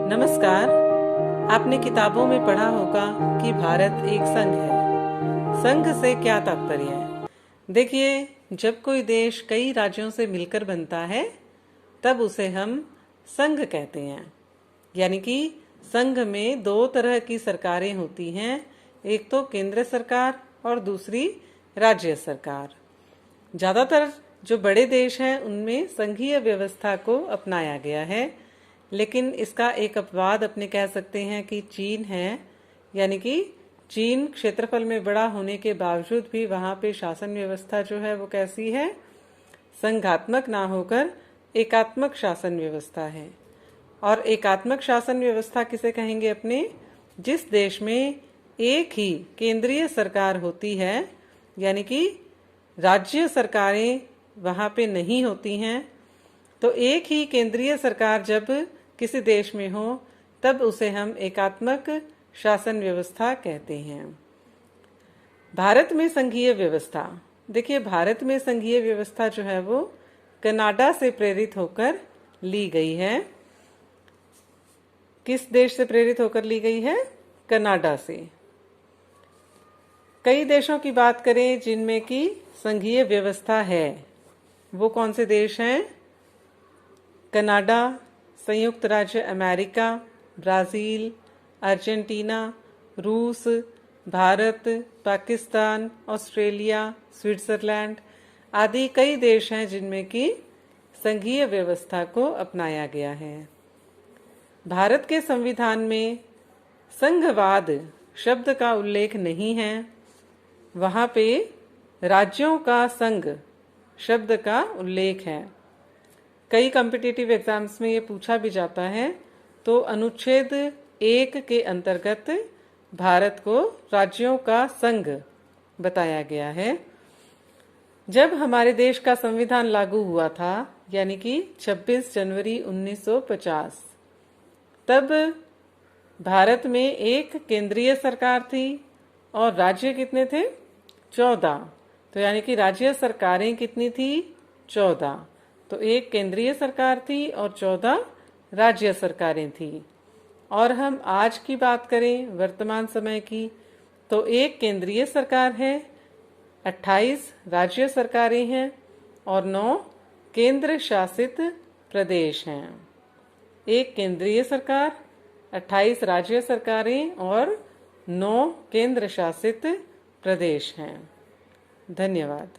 नमस्कार। आपने किताबों में पढ़ा होगा कि भारत एक संघ है। संघ से क्या तात्पर्य है? देखिए, जब कोई देश कई राज्यों से मिलकर बनता है तब उसे हम संघ कहते हैं। यानी कि संघ में दो तरह की सरकारें होती हैं, एक तो केंद्र सरकार और दूसरी राज्य सरकार। ज़्यादातर जो बड़े देश हैं उनमें संघीय व्यवस्था को अपनाया गया है, लेकिन इसका एक अपवाद अपने कह सकते हैं कि चीन है। यानी कि चीन क्षेत्रफल में बड़ा होने के बावजूद भी वहाँ पे शासन व्यवस्था जो है वो कैसी है? संघात्मक ना होकर एकात्मक शासन व्यवस्था है। और एकात्मक शासन व्यवस्था किसे कहेंगे अपने? जिस देश में एक ही केंद्रीय सरकार होती है, यानी कि राज्य सरकारें वहाँ पे नहीं होती हैं। तो एक ही केंद्रीय सरकार जब किसी देश में हो तब उसे हम एकात्मक शासन व्यवस्था कहते हैं। भारत में संघीय व्यवस्था, देखिए भारत में संघीय व्यवस्था जो है वो कनाडा से प्रेरित होकर ली गई है। किस देश से प्रेरित होकर ली गई है? कनाडा से। कई देशों की बात करें जिनमें की संघीय व्यवस्था है, वो कौन से देश हैं? कनाडा, संयुक्त राज्य अमेरिका, ब्राज़ील, अर्जेंटीना, रूस, भारत, पाकिस्तान, ऑस्ट्रेलिया, स्विट्जरलैंड आदि कई देश हैं जिनमें कि संघीय व्यवस्था को अपनाया गया है। भारत के संविधान में संघवाद शब्द का उल्लेख नहीं है। वहाँ पे राज्यों का संघ शब्द का उल्लेख है। कई कॉम्पिटिटिव एग्जाम्स में ये पूछा भी जाता है। तो अनुच्छेद 1 के अंतर्गत भारत को राज्यों का संघ बताया गया है। जब हमारे देश का संविधान लागू हुआ था, यानी कि 26 जनवरी 1950, तब भारत में एक केंद्रीय सरकार थी और राज्य कितने थे? 14। तो यानी कि राज्य सरकारें कितनी थी? 14। तो एक केंद्रीय सरकार थी और 14 राज्य सरकारें थी। और हम आज की बात करें वर्तमान समय की, तो एक केंद्रीय सरकार है, 28 राज्य सरकारें हैं और 9 केंद्र शासित प्रदेश हैं। एक केंद्रीय सरकार, 28 राज्य सरकारें और 9 केंद्र शासित प्रदेश हैं। धन्यवाद।